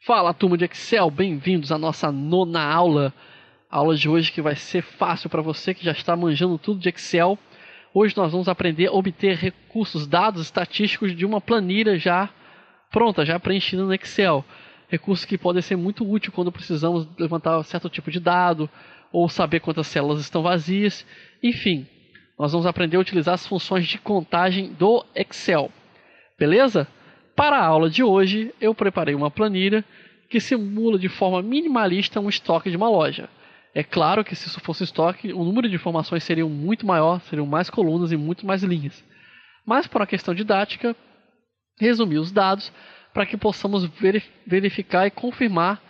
Fala, turma de Excel, bem-vindos à nossa nona aula. A aula de hoje que vai ser fácil para você que já está manjando tudo de Excel. Hoje nós vamos aprender a obter recursos, dados estatísticos de uma planilha já pronta, já preenchida no Excel. Recursos que podem ser muito úteis quando precisamos levantar certo tipo de dado ou saber quantas células estão vazias. Enfim, nós vamos aprender a utilizar as funções de contagem do Excel. Beleza? Para a aula de hoje, eu preparei uma planilha que simula de forma minimalista um estoque de uma loja. É claro que se isso fosse estoque, o número de informações seria muito maior, seriam mais colunas e muito mais linhas. Mas, por uma questão didática, resumi os dados para que possamos verificar e confirmar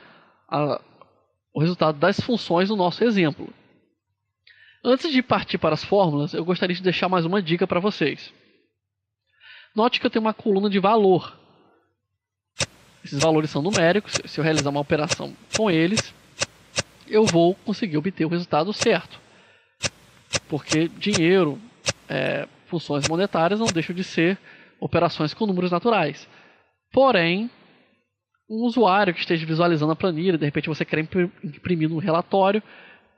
o resultado das funções do nosso exemplo. Antes de partir para as fórmulas, eu gostaria de deixar mais uma dica para vocês. Note que eu tenho uma coluna de valor. Esses valores são numéricos. Se eu realizar uma operação com eles, eu vou conseguir obter o resultado certo. Porque dinheiro, funções monetárias não deixam de ser operações com números naturais. Porém, um usuário que esteja visualizando a planilha, de repente você quer imprimir no relatório,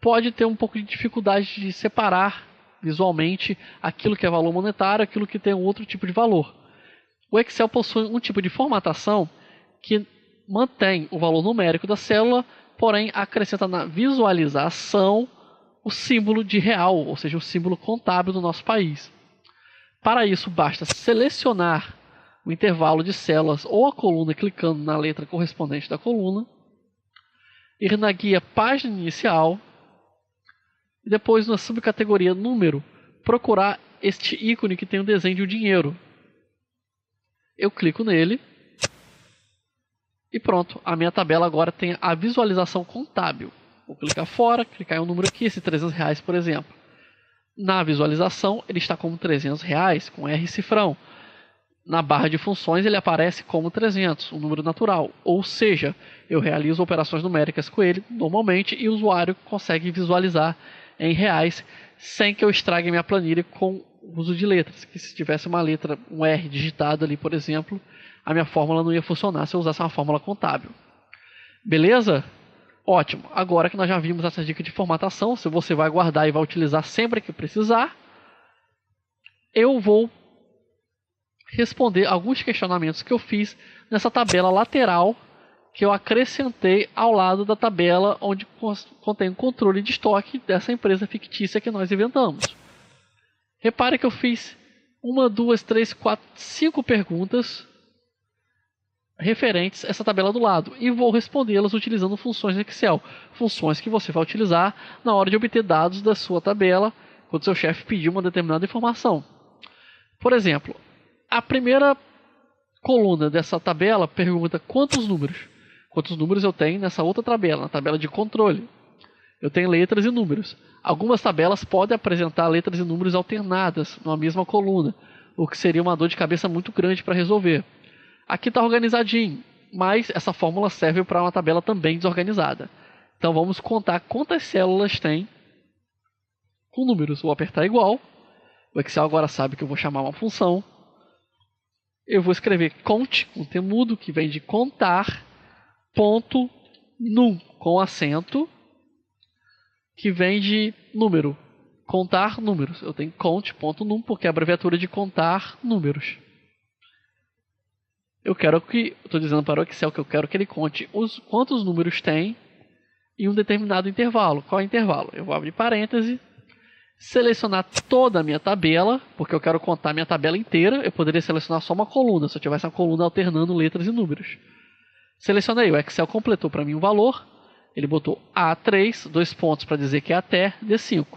pode ter um pouco de dificuldade de separar visualmente aquilo que é valor monetário, aquilo que tem outro tipo de valor. O Excel possui um tipo de formatação que mantém o valor numérico da célula, porém acrescenta na visualização o símbolo de real, ou seja, o símbolo contábil do nosso país. Para isso, basta selecionar o intervalo de células ou a coluna clicando na letra correspondente da coluna, ir na guia página inicial, e depois na subcategoria número, procurar este ícone que tem o desenho de um dinheiro. Eu clico nele e pronto, a minha tabela agora tem a visualização contábil. Vou clicar fora, clicar em um número aqui, esse R$300, por exemplo. Na visualização ele está como R$300, com R cifrão. Na barra de funções ele aparece como 300, um número natural. Ou seja, eu realizo operações numéricas com ele normalmente e o usuário consegue visualizar em reais, sem que eu estrague minha planilha com o uso de letras. Que se tivesse uma letra, um R digitado ali, por exemplo, a minha fórmula não ia funcionar se eu usasse uma fórmula contábil. Beleza? Ótimo. Agora que nós já vimos essa dica de formatação, se você vai guardar e vai utilizar sempre que precisar, eu vou responder alguns questionamentos que eu fiz nessa tabela lateral que eu acrescentei ao lado da tabela onde contém o controle de estoque dessa empresa fictícia que nós inventamos. Repare que eu fiz 1, 2, 3, 4, 5 perguntas referentes a essa tabela do lado e vou respondê-las utilizando funções Excel, funções que você vai utilizar na hora de obter dados da sua tabela quando seu chefe pedir uma determinada informação. Por exemplo, a primeira coluna dessa tabela pergunta quantos números. Quantos números eu tenho nessa outra tabela, na tabela de controle. Eu tenho letras e números. Algumas tabelas podem apresentar letras e números alternadas numa mesma coluna, o que seria uma dor de cabeça muito grande para resolver. Aqui está organizadinho, mas essa fórmula serve para uma tabela também desorganizada. Então vamos contar quantas células tem com números. Vou apertar igual. O Excel agora sabe que eu vou chamar uma função. Eu vou escrever cont, com T mudo, que vem de contar, ponto num, com acento, que vem de número, contar números. Eu tenho cont.num, porque é a abreviatura de contar números. Estou dizendo para o Excel que eu quero que ele conte quantos números tem em um determinado intervalo. Qual é o intervalo? Eu vou abrir parêntese, selecionar toda a minha tabela, porque eu quero contar a minha tabela inteira. Eu poderia selecionar só uma coluna, se eu tivesse uma coluna alternando letras e números. Selecionei, o Excel completou para mim o valor, ele botou A3, 2 pontos para dizer que é até D5.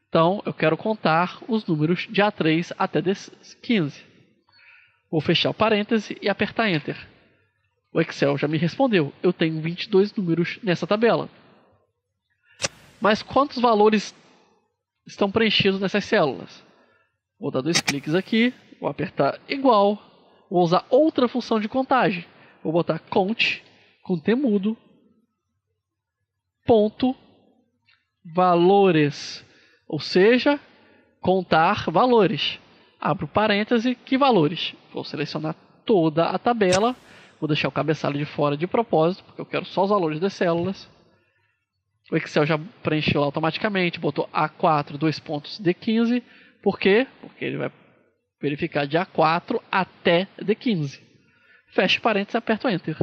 Então, eu quero contar os números de A3 até D15. Vou fechar o parêntese e apertar Enter. O Excel já me respondeu, eu tenho 22 números nessa tabela. Mas quantos valores estão preenchidos nessas células? Vou dar 2 cliques aqui, vou apertar igual, vou usar outra função de contagem. Vou botar cont, com T mudo, ponto, valores, ou seja, contar valores. Abro parêntese, que valores? Vou selecionar toda a tabela, Vou deixar o cabeçalho de fora de propósito, porque eu quero só os valores das células. O Excel já preencheu automaticamente, botou A4, dois pontos, D15. Por quê? Porque ele vai verificar de A4 até D15. Fecho parênteses e aperto Enter.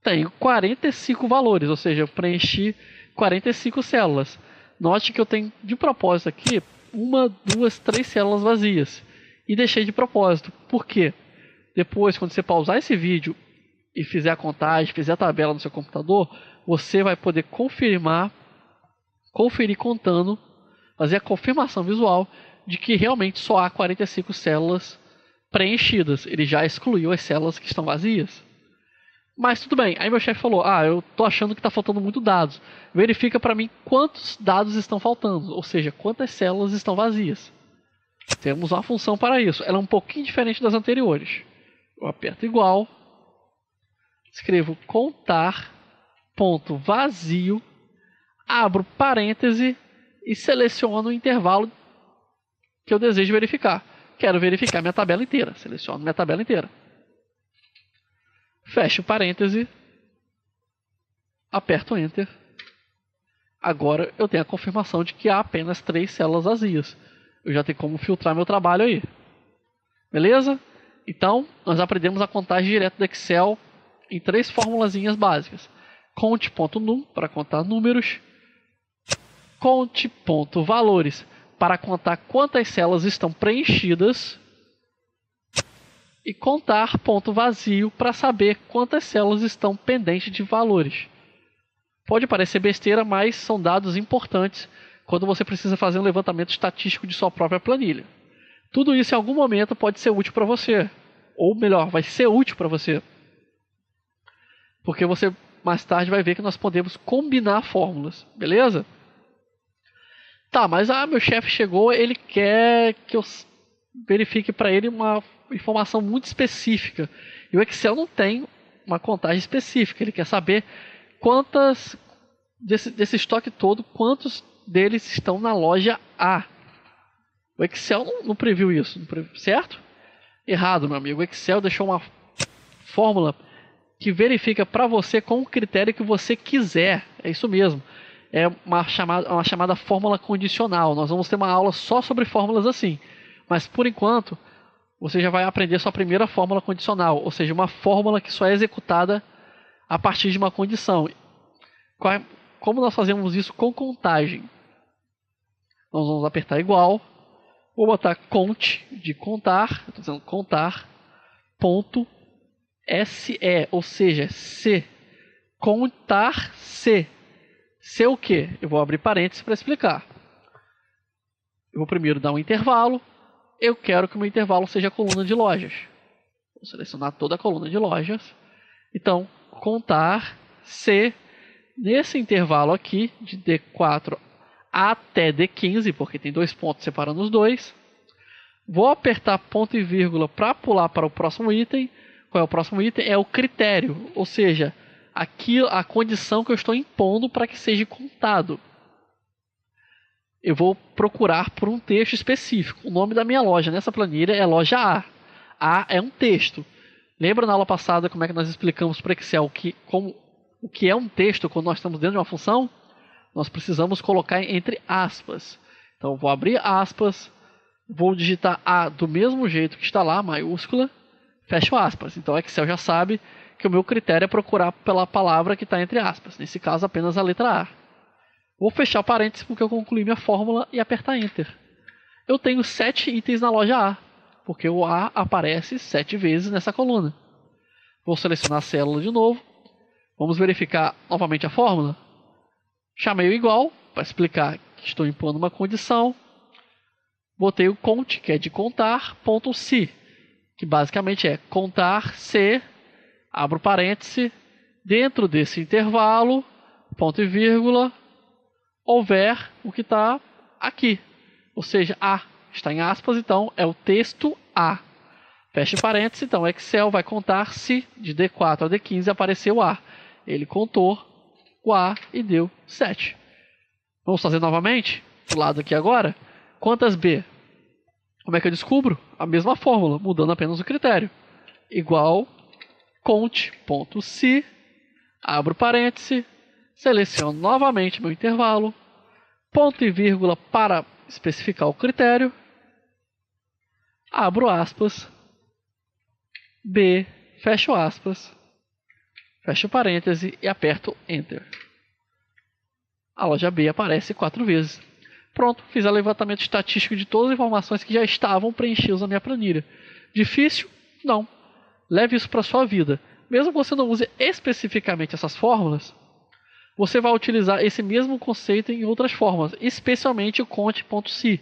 Tenho 45 valores, ou seja, eu preenchi 45 células. Note que eu tenho de propósito aqui 1, 2, 3 células vazias. E deixei de propósito. Por quê? Depois, quando você pausar esse vídeo e fizer a contagem, fizer a tabela no seu computador, você vai poder conferir contando, fazer a confirmação visual de que realmente só há 45 células preenchidas. Ele já excluiu as células que estão vazias. Mas tudo bem, aí meu chefe falou, eu estou achando que está faltando muito dados. Verifica para mim quantos dados estão faltando, ou seja, quantas células estão vazias. Temos uma função para isso, ela é um pouquinho diferente das anteriores. Eu aperto igual, escrevo contar, ponto vazio, abro parêntese e seleciono o intervalo que eu desejo verificar. Quero verificar minha tabela inteira, seleciono minha tabela inteira. Fecho parêntese, aperto Enter. Agora eu tenho a confirmação de que há apenas 3 células vazias. Eu já tenho como filtrar meu trabalho aí. Beleza? Então, nós aprendemos a contagem direta do Excel em 3 formulazinhas básicas. Conte.num para contar números. Conte.valores para contar quantas células estão preenchidas. E contar ponto vazio para saber quantas células estão pendentes de valores. Pode parecer besteira, mas são dados importantes quando você precisa fazer um levantamento estatístico de sua própria planilha. Tudo isso em algum momento pode ser útil para você. Ou melhor, vai ser útil para você. Porque você mais tarde vai ver que nós podemos combinar fórmulas. Beleza? Tá, mas meu chefe chegou, ele quer que eu verifique para ele uma informação muito específica. E o Excel não tem uma contagem específica. Ele quer saber quantas desse estoque todo, quantos deles estão na loja A. O Excel não previu isso, certo? Errado, meu amigo. O Excel deixou uma fórmula que verifica para você com o critério que você quiser. É isso mesmo. É uma chamada fórmula condicional. Nós vamos ter uma aula só sobre fórmulas assim. Mas por enquanto, você já vai aprender sua primeira fórmula condicional, ou seja, uma fórmula que só é executada a partir de uma condição. Como nós fazemos isso com contagem? Nós vamos apertar igual, vou botar conte de contar, estou dizendo contar, ponto SE, ou seja, C. Contar C. C o quê? Eu vou abrir parênteses para explicar. Eu vou primeiro dar um intervalo. Eu quero que o meu intervalo seja a coluna de lojas. Vou selecionar toda a coluna de lojas. Então, contar C nesse intervalo aqui, de D4 até D15, porque tem 2 pontos separando os dois. Vou apertar ponto e vírgula para pular para o próximo item. Qual é o próximo item? É o critério, ou seja, aqui a condição que eu estou impondo para que seja contado. Eu vou procurar por um texto específico. O nome da minha loja nessa planilha é loja A. A é um texto. Lembra na aula passada como é que nós explicamos para o Excel o que é um texto quando nós estamos dentro de uma função? Nós precisamos colocar entre aspas. Então eu vou abrir aspas, vou digitar A do mesmo jeito que está lá, maiúscula, fecho aspas. Então o Excel já sabe que o meu critério é procurar pela palavra que está entre aspas. Nesse caso apenas a letra A. Vou fechar parênteses porque eu concluí minha fórmula e apertar Enter. Eu tenho 7 itens na loja A, porque o A aparece 7 vezes nessa coluna. Vou selecionar a célula de novo. Vamos verificar novamente a fórmula. Chamei o igual para explicar que estou impondo uma condição. Botei o conte, que é de contar, ponto C, que basicamente é contar C, abro parêntese, dentro desse intervalo, ponto e vírgula, houver o que está aqui, ou seja, A está em aspas, então é o texto A. Feche parênteses, então o Excel vai contar se de D4 a D15 apareceu A. Ele contou o A e deu 7. Vamos fazer novamente, do lado aqui agora. Quantas B? Como é que eu descubro? A mesma fórmula, mudando apenas o critério. Igual conte.se, abro parêntese, seleciono novamente meu intervalo, ponto e vírgula para especificar o critério, abro aspas, B, fecho aspas, fecho parêntese e aperto Enter. A loja B aparece 4 vezes. Pronto, fiz o levantamento estatístico de todas as informações que já estavam preenchidas na minha planilha. Difícil? Não. Leve isso para a sua vida. Mesmo que você não use especificamente essas fórmulas, você vai utilizar esse mesmo conceito em outras formas, especialmente o conte.se.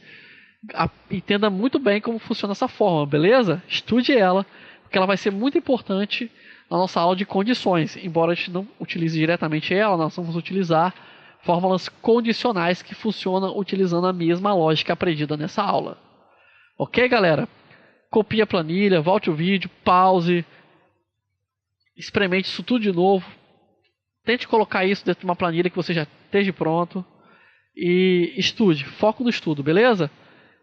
Entenda muito bem como funciona essa fórmula, beleza? Estude ela, porque ela vai ser muito importante na nossa aula de condições. Embora a gente não utilize diretamente ela, nós vamos utilizar fórmulas condicionais que funcionam utilizando a mesma lógica aprendida nessa aula. Ok, galera? Copie a planilha, volte o vídeo, pause, experimente isso tudo de novo. Tente colocar isso dentro de uma planilha que você já esteja pronto. E estude, foco no estudo, beleza?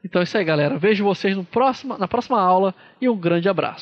Então é isso aí, galera. Vejo vocês na próxima aula e um grande abraço.